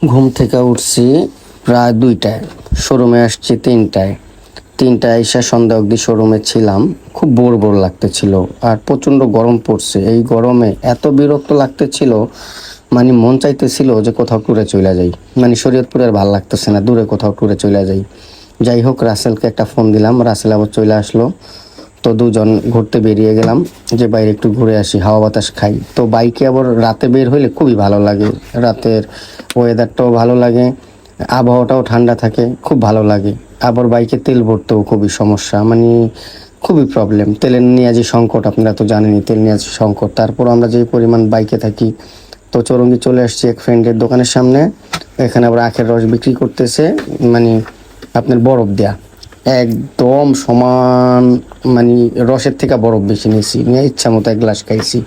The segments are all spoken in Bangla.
ঘুম থেকে উঠছি প্রায় 2টায়, শোরুমে আসছি 3টায় এসে সন্ধ্যা অবধি শোরুমে ছিলাম। খুব বোর বোর লাগতেছিল আর প্রচণ্ড গরম পড়ছে। এই গরমে এত বিরক্ত লাগতেছিল, মানে মন চাইতেছিল যে কোথাও ট্যুরে চলে যাই। মানে শরীয়তপুরে আর ভালো লাগতেছে না, দূরে কোথাও ট্যুরে চলে যাই। যাই হোক, রাসেলকে একটা ফোন দিলাম, রাসেল আবার চলে আসলো। তো দুজন ঘুরতে বেরিয়ে গেলাম যে বাইরে একটু ঘুরে আসি, হাওয়া বাতাস খাই। তো বাইকে আবার রাতে বের হইলে খুবই ভালো লাগে। রাতের ওয়েদারটাও ভালো লাগে, আবহাওয়াটাও ঠান্ডা থাকে, খুব ভালো লাগে। আবার বাইকে তেল ভরতেও খুবই সমস্যা, মানে খুবই প্রবলেম। তেলের নিয়ে যে সংকট, আপনারা তো জানেনই, তেল নিয়ে যে সংকট। তারপর আমরা যে পরিমাণ বাইকে থাকি। তো চৌরঙ্গি চলে আসছি এক ফ্রেন্ডের দোকানের সামনে। এখানে আবার আখের রস বিক্রি করতেছে, মানে আপনার বরফ দেয়া একদম সমান, মানে রসের থেকে বরফ বেশি নিয়েছি, নিয়ে ইচ্ছা মতো এক গ্লাস খাইছি।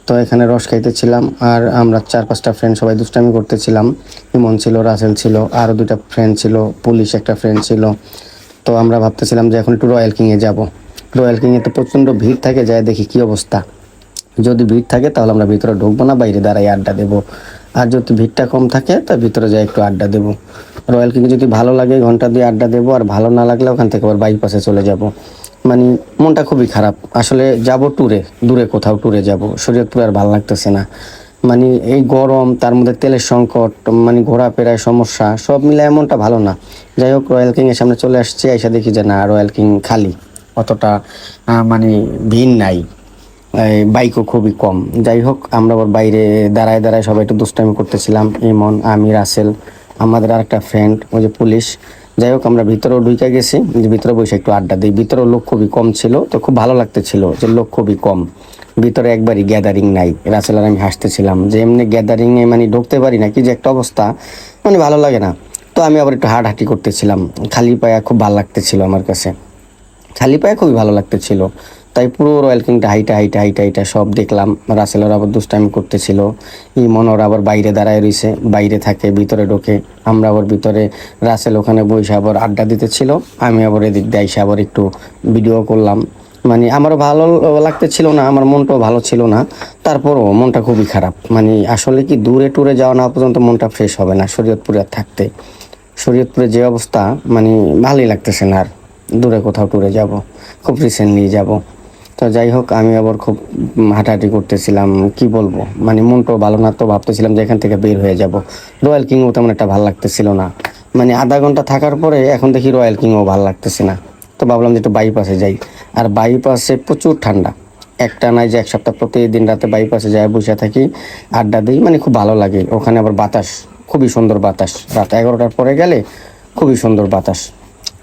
তো এখানে রস খাইতেছিলাম আর আমরা 4-5টা ফ্রেন্ড সবাই দুষ্টামি করতেছিলাম। ইমন ছিল, রাসেল ছিল, আরও 2টা ফ্রেন্ড ছিল, পুলিশ একটা ফ্রেন্ড ছিল। তো আমরা ভাবতেছিলাম যে এখন একটু রয়্যাল কিংয়ে যাব। রয়্যাল কিংয়ে তো প্রচণ্ড ভিড় থাকে, যায় দেখি কী অবস্থা। যদি ভিড় থাকে তাহলে আমরা ভিতরে ঢুকবো না, বাইরে দাঁড়াই আড্ডা দেবো। আর যদি ভিড়টা কম থাকে তা ভিতরে যাই একটু আড্ডা দেবো। রয়্যাল কিংয়ে যদি ভালো লাগে ঘন্টা দিয়ে আড্ডা দেবো, আর ভালো না লাগলে ওখান থেকে আবার বাইপাসে চলে যাব। মানে মনটা খুবই খারাপ আসলে। যাব ট্যুরে, দূরে কোথাও ট্যুরে যাব, শরীয়তপুরে আর ভালো লাগতেছে না। মানে এই গরম, তার মধ্যে তেলের সংকট, মানে ঘোরাফেরায় সমস্যা, সব মিলে এমনটা ভালো না। যাই হোক, রয়্যাল কিংয়ের সামনে চলে আসছি, এসে দেখি যে না, রয়্যাল কিং খালি, অতটা মানে ভিড় নাই, বাইকও খুবই কম। যাই হোক, আমরা আবার বাইরে দাঁড়ায় দাঁড়ায় সবাই একটু দুষ্টামি করতেছিলাম, ইমন, আমি, রাসেল, আমাদের আরেকটা ফ্রেন্ড ওই যে পুলিশ। যাই হোক, আমরা ভিতরেও ঢুকে গেছি, যে ভিতরে বসে একটু আড্ডা দিই। ভিতরেও লোক খুবই কম ছিল, তো খুব ভালো লাগতেছিল যে লোক খুবই কম। ভিতরে একবারই গ্যাদারিং নাই। রাসেল আর আমি হাসতেছিলাম যে এমনি গ্যাদারিংয়ে মানে ঢুকতে পারি না, কি যে একটা অবস্থা, মানে ভালো লাগে না। তো আমি আবার একটু হাঁটাহাঁটি করতেছিলাম, খালি পায়ে খুব ভালো লাগতেছিল আমার কাছে, খালি পায়ে খুবই ভালো লাগতেছিল। তাই পুরো রয়্যাল কিংটা হাইটা হাইটা হাইটা হাইটা সব দেখলাম। রাসেলের আবার দুষ্টামি করতেছিল, ইমনর আবার বাইরে দাঁড়ায় রইছে, বাইরে থাকে, ভিতরে ঢোকে। আমরা আবার ভিতরে, রাসেল ওখানে বসে আবার আড্ডা দিতেছিল, আমি আবার এদিক দিয়ে এসে আবার একটু ভিডিও করলাম। মানে আমারও ভালো লাগতেছিল না, আমার মনটাও ভালো ছিল না। তারপরও মনটা খুবই খারাপ। মানে আসলে কি, দূরে ট্যুরে যাওয়া না পর্যন্ত মনটা ফ্রেশ হবে না শরীয়তপুরে আর থাকতে। শরীয়তপুরে যে অবস্থা, মানে ভালোই লাগতেছে না আর। দূরে কোথাও ট্যুরে যাব, খুব রিসেন্টলি যাব। তো যাই হোক, আমি আবার খুব হাঁটাহাঁটি করতেছিলাম, কি বলবো, মানে মনটাও ভালো না। তো ভাবতেছিলাম যে এখান থেকে বের হয়ে যাব। রয়্যাল কিংও তেমন একটা ভালো লাগতেছিল না। মানে আধা ঘন্টা থাকার পরে এখন দেখি রয়্যাল কিংও ভালো লাগতেছে না। তো ভাবলাম যে একটু বাইপাসে যাই। আর বাইপাসে প্রচুর ঠান্ডা, একটা নাই যে এক সপ্তাহ প্রতিদিন রাতে বাইপাসে যায় বসে থাকি, আড্ডা দিই, মানে খুব ভালো লাগে। ওখানে আবার বাতাস, খুবই সুন্দর বাতাস, রাত 11টার পরে গেলে খুবই সুন্দর বাতাস।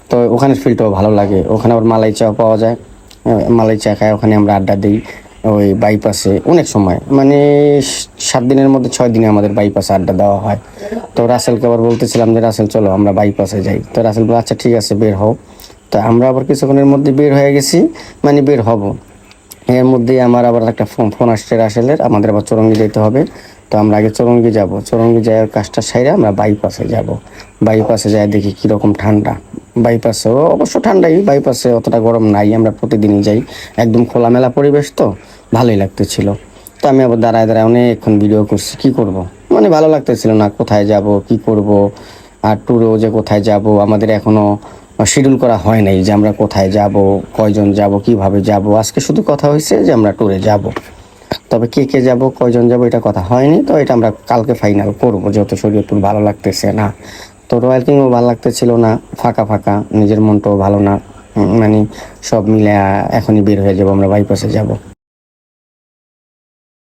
তো ওখানের ফিলটাও ভালো লাগে। ওখানে আবার মালাই চা পাওয়া যায়, মালাই চা খায় ওখানে আমরা আড্ডা দিই ওই বাইপাসে অনেক সময়। মানে 7 দিনের মধ্যে 6 দিনে আমাদের বাইপাসে আড্ডা দেওয়া হয়। তো রাসেলকে আবার বলতেছিলাম যে রাসেল চলো আমরা বাইপাসে যাই। তো রাসেল বলে আচ্ছা ঠিক আছে, বের হও। তো আমরা আবার কিছুক্ষণের মধ্যে বের হয়ে গেছি, মানে বের হব। এর মধ্যেই আমার আবার একটা ফোন আসছে রাসেলের, আমাদের আবার চৌরঙ্গি যেতে হবে। তো আমরা আগে চৌরঙ্গি যাব, চৌরঙ্গি যাওয়ার কাজটা সাইরে আমরা বাইপাসে যাব। বাইপাসে যাই দেখি কীরকম ঠান্ডা। বাইপাসেও অবশ্য ঠান্ডাই, বাইপাসে অতটা গরম নাই, আমরা প্রতিদিনই যাই। একদম খোলামেলা পরিবেশ, তো ভালোই লাগতেছিল। তো আমি আবার দাঁড়ায় দাঁড়ায় অনেকক্ষণ ভিডিও করছি, কী করব, মানে ভালো লাগতেছিল না, কোথায় যাব, কি করব। আর ট্যুরেও যে কোথায় যাব আমাদের এখনও শিডিউল করা হয় নাই, যে আমরা কোথায় যাব, কয়জন যাব, কিভাবে যাব। আজকে শুধু কথা হয়েছে যে আমরা ট্যুরে যাব, তবে কে কে যাব, কয়জন যাব এটা কথা হয়নি। তো এটা আমরা কালকে ফাইনাল করবো, যেহেতু শরীয়তপুর ভালো লাগতেছে না। তো রয়্যাল কিংও ভালো লাগতেছিল না, ফাঁকা ফাঁকা, নিজের মনটাও ভালো না। মানে সব মিলে এখনই বের হয়ে যাবো, আমরা বাইপাসে যাব।